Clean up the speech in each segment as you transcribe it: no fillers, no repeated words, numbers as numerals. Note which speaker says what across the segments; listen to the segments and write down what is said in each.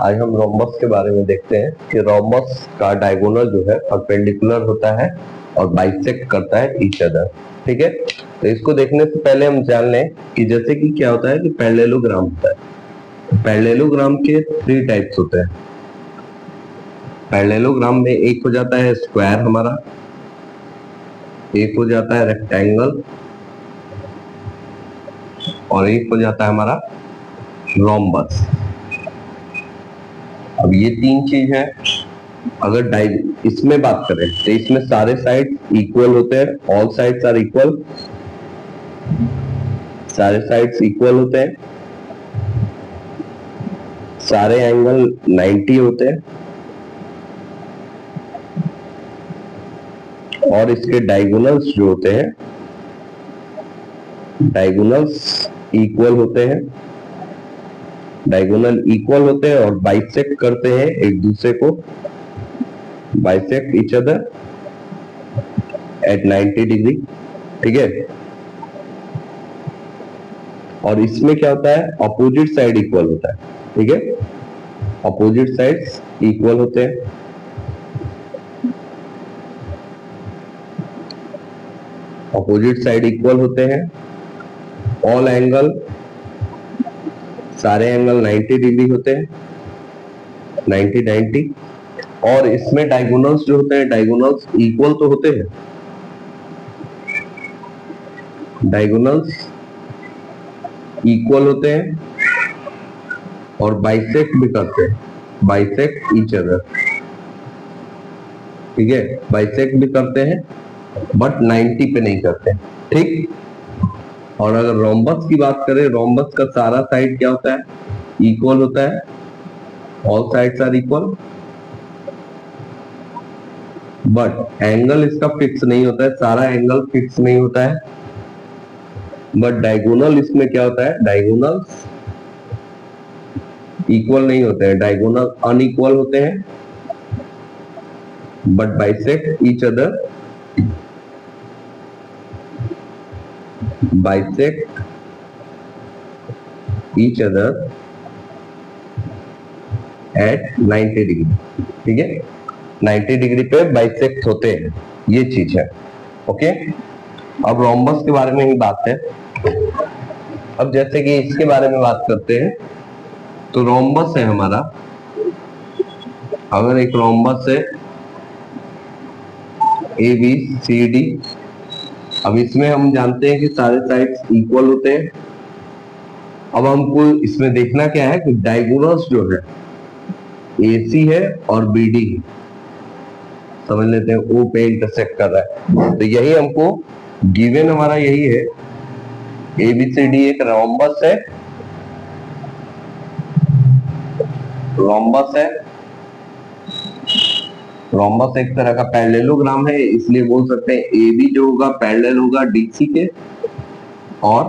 Speaker 1: आज हम रोम्बस के बारे में देखते हैं कि रोम्बस का डायगोनल जो है परपेंडिकुलर होता है और बाइसेक्ट करता है ईच अदर। ठीक है, तो इसको देखने से पहले हम जान लें कि जैसे कि क्या होता है कि पैरेललोग्राम होता है। पैरेललोग्राम के 3 टाइप्स होते हैं। पैरेललोग्राम में एक हो जाता है स्क्वायर हमारा, एक हो जाता है रेक्टेंगल और एक हो जाता है हमारा रोम्बस। अब ये 3 चीज है। अगर इसमें बात करें तो इसमें सारे साइड इक्वल होते हैं, ऑल साइड्स आर इक्वल, सारे साइड्स इक्वल होते हैं, सारे एंगल 90 होते हैं और इसके डायगोनल्स जो होते हैं डायगोनल्स इक्वल होते हैं, डायगोनल इक्वल होते हैं और बाइसेक्ट करते हैं एक दूसरे को, bisect each other at 90 degree. ठीक है, और इसमें क्या होता है अपोजिट साइड इक्वल होता है। ठीक है, अपोजिट साइड्स इक्वल होते हैं, अपोजिट साइड इक्वल होते हैं, ऑल एंगल सारे एंगल 90 डिग्री होते हैं, 90 और इसमें डायगोनल्स जो होते हैं डायगोनल्स इक्वल तो होते हैं, डायगोनल्स इक्वल होते हैं और बाइसेक्ट भी करते हैं, बाइसेक्ट ईच अदर। ठीक है, बाइसेक्ट भी करते हैं बट 90 पे नहीं करते। ठीक, और अगर रोम्बस की बात करें, रोम्बस का सारा साइड क्या होता है इक्वल होता है, all sides are equal, but angle इसका फिक्स नहीं होता है, सारा एंगल फिक्स नहीं होता है, बट डायगोनल इसमें क्या होता है डायगोनल्स इक्वल नहीं होते हैं, डायगोनल अनइक्वल होते हैं but bisect each other, bisect each other at 90 degree. ठीक है, 90 डिग्री पे बाइसेक्ट होते हैं, ये चीज है। ओके, अब रोम्बस के बारे में ही बात है। अब जैसे कि इसके बारे में बात करते हैं तो रोम्बस है हमारा, अगर एक रोम्बस है ABCD, अब इसमें हम जानते हैं कि सारे साइड्स इक्वल होते हैं। अब हमको इसमें देखना क्या है कि डायगोनल्स जो है AC है और BD है, समझ लेते हैं O पे इंटरसेक्ट कर रहा है, तो यही हमको गिवन हमारा यही है। ABCD एक रोम्बस है, रोम्बस है, रोम्बस एक तरह का पैरेललोग्राम है, इसलिए बोल सकते हैं AB जो होगा पैरेलल होगा DC के और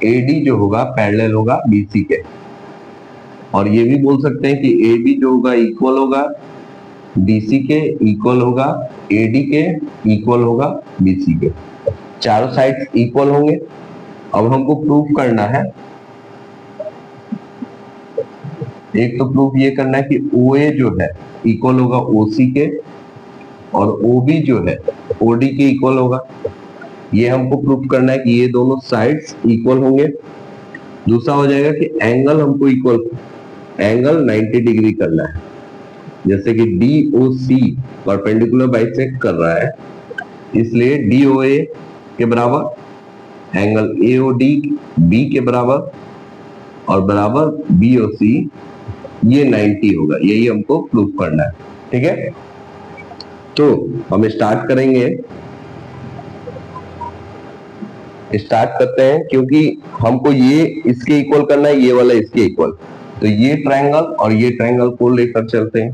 Speaker 1: AD जो होगा पैरेलल होगा BC के, और ये भी बोल सकते हैं कि AB जो होगा इक्वल होगा DC के, इक्वल होगा AD के, इक्वल होगा BC के, चारों साइड्स इक्वल होंगे। अब हमको प्रूफ करना है, एक तो प्रूफ ये करना है कि OA जो है इक्वल होगा OC के और OB जो है OD के इक्वल होगा, ये हमको प्रूफ करना है कि ये दोनों साइड्स इक्वल होंगे। दूसरा हो जाएगा कि एंगल हमको इक्वल, एंगल 90 डिग्री करना है, जैसे कि DOC परपेंडिकुलर बाइसेक्ट कर रहा है, इसलिए DOA के बराबर, एंगल AOD B के बराबर और बराबर BOC, ये 90 होगा, यही हमको प्रूफ करना है। ठीक है, तो हम स्टार्ट करेंगे, स्टार्ट करते हैं, क्योंकि हमको ये इसके इक्वल करना है, ये वाला इसके इक्वल, तो ये ट्रायंगल और ये ट्रायंगल को लेकर चलते हैं।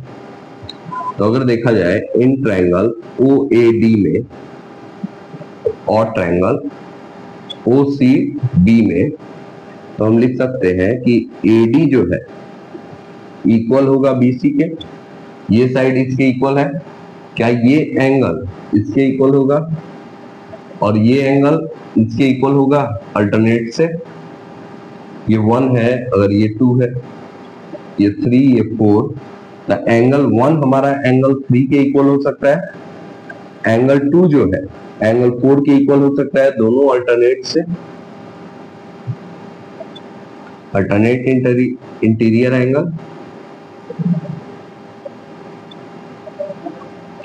Speaker 1: तो अगर देखा जाए इन ट्रायंगल OAD में और ट्रायंगल OCB में, तो हम लिख सकते हैं कि AD जो है इक्वल होगा BC के, ये साइड इसके इक्वल है, क्या ये एंगल इसके इक्वल होगा और ये एंगल इसके इक्वल होगा अल्टरनेट से, ये 1 है अगर ये 2 है, ये 3 ये 4, द एंगल 1 हमारा एंगल 3 के इक्वल हो सकता है, एंगल 2 जो है एंगल 4 के इक्वल हो सकता है, दोनों अल्टरनेट से, alternate interior angle,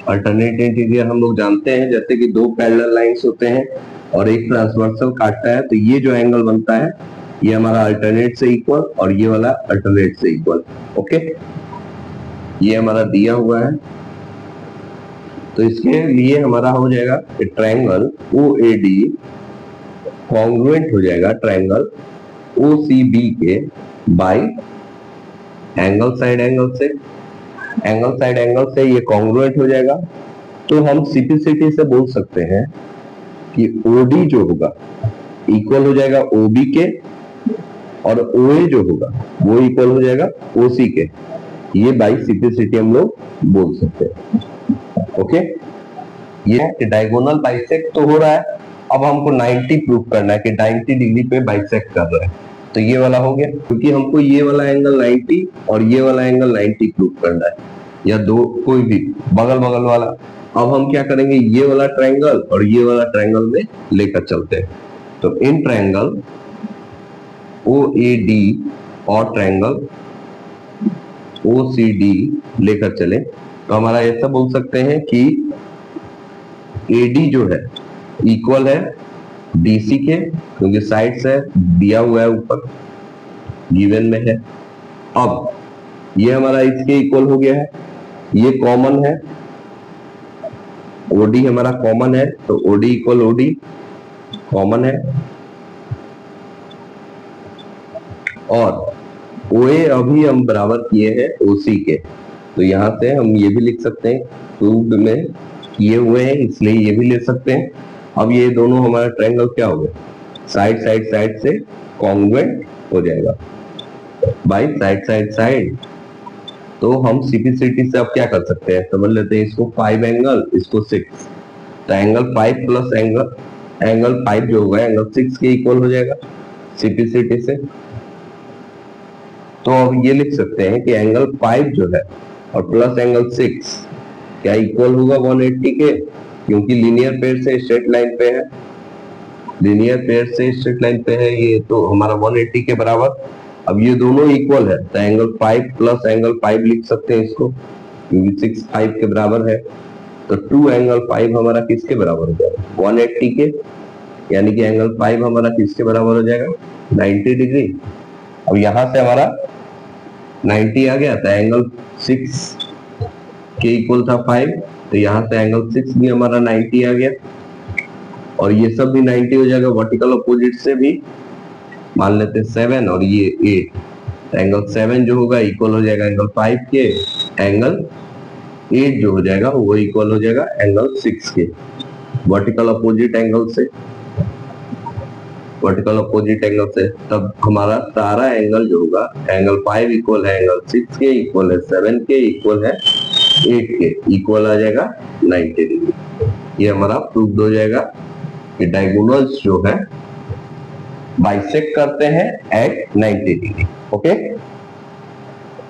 Speaker 1: alternate interior हम लोग जानते हैं जैसे कि दो पैरेलल लाइंस होते हैं और एक ट्रांसवर्सल काटता है, तो ये जो एंगल बनता है ये हमारा अल्टरनेट से इक्वल और ये वाला अल्टरनेट से इक्वल। ओके, ये हमारा दिया हुआ है, तो इसके लिए हमारा हो जाएगा ट्रायंगल OAD कॉन्ग्रुएंट हो जाएगा ट्रायंगल OCB के बाय एंगल साइड एंगल से, एंगल साइड एंगल से ये कॉन्ग्रुएंट हो जाएगा। तो हम सिंपलिसिटी से बोल सकते हैं कि OD जो होगा इक्वल हो जाएगा OB के और OA जो होगा वो इक्वल हो जाएगा OC के। ये बाय सिंपलिसिटी हम लोग बोल सकते हैं। ओके, ये डायगोनल बाइसेक्ट तो हो रहा है, अब हमको 90 प्रूफ करना है कि 90 डिग्री पे बाइसेक्ट कर रहा है, तो ये वाला हो गया, क्योंकि हमको ये वाला एंगल 90 और ये वाला एंगल 90 प्रूफ करना है, या दो कोई भी बगल बगल वाला। अब हम क्या करेंगे, ये वाला ट्रायंगल और ये वाला ट्रायंगल में लेकर चलते हैं। तो इन ट्रायंगल OAD और ट्रायंगल OCD लेकर चले तो हमारा ऐसा बोल सकते हैं कि AD जो है इक्वल है BC के, क्योंकि साइड से दिया हुआ है ऊपर गिवन में है। अब ये हमारा इसके इक्वल हो गया है, ये कॉमन है, OD हमारा कॉमन है, तो OD इक्वल OD कॉमन है, और OA अभी हम बराबर किए हैं OC के, तो यहां से हम ये भी लिख सकते हैं, प्रूव्ड में किए हुए हैं इसलिए ये भी ले सकते हैं। अब ये दोनों हमारा ट्रायंगल क्या हो गया, साइड साइड साइड से कॉन्ग्रुएंट हो जाएगा बाय साइड साइड साइड। तो हम सिंपलिसिटी से अब क्या कर सकते हैं, समझ लेते हैं इसको 5 एंगल, इसको 6, तो एंगल 5 प्लस एंगल 5 जो होगा एंगल 6 के इक्वल हो जाएगा सिंपलिसिटी से। तो अब ये लिख सकते हैं कि एंगल 5 जो है और प्लस एंगल 6 क्या इक्वल होगा 180 के, क्योंकि लीनियर पेयर से स्ट्रेट लाइन पे है, लीनियर पेयर से स्ट्रेट लाइन पे है ये, तो हमारा 180 के बराबर। अब ये दोनों इक्वल है तो एंगल 5 प्लस एंगल 5 लिख सकते हैं इसको, क्योंकि 6 5 के बराबर है, तो 2 एंगल 5 हमारा किसके बराबर हो जाएगा 180 के, यानी कि एंगल 5 हमारा किसके बराबर हो जाएगा 90 डिग्री। अब यहां से हमारा 90 आ गया, तो एंगल 6 के इक्वल था 5, तो यहाँ से एंगल 6 भी हमारा 90 आ गया, और ये सब भी 90 हो जाएगा, वर्टिकल अपोजिट से भी मान लेते हैं 7 और ये 8, तो एंगल 7 जो होगा इक्वल हो जाएगा एंगल 5 के, एंगल 8 जो हो जाएगा वो इक्वल हो जाएगा एंगल 6 के, वर्टिकल अपोजिट एंगल से, वर्टिकल अपोजिट एंगल से। तब हमारा सारा एंगल जो होगा एंगल 5 इक्वल है एंगल 6 के, इक्वल है 7 के, इक्वल है 8 के, इक्वल आ जाएगा 90 डिग्री। ये हमारा प्रूफ हो जाएगा कि डायगोनल्स जो है बाइसेक्ट करते हैं एट 90 डिग्री। ओके।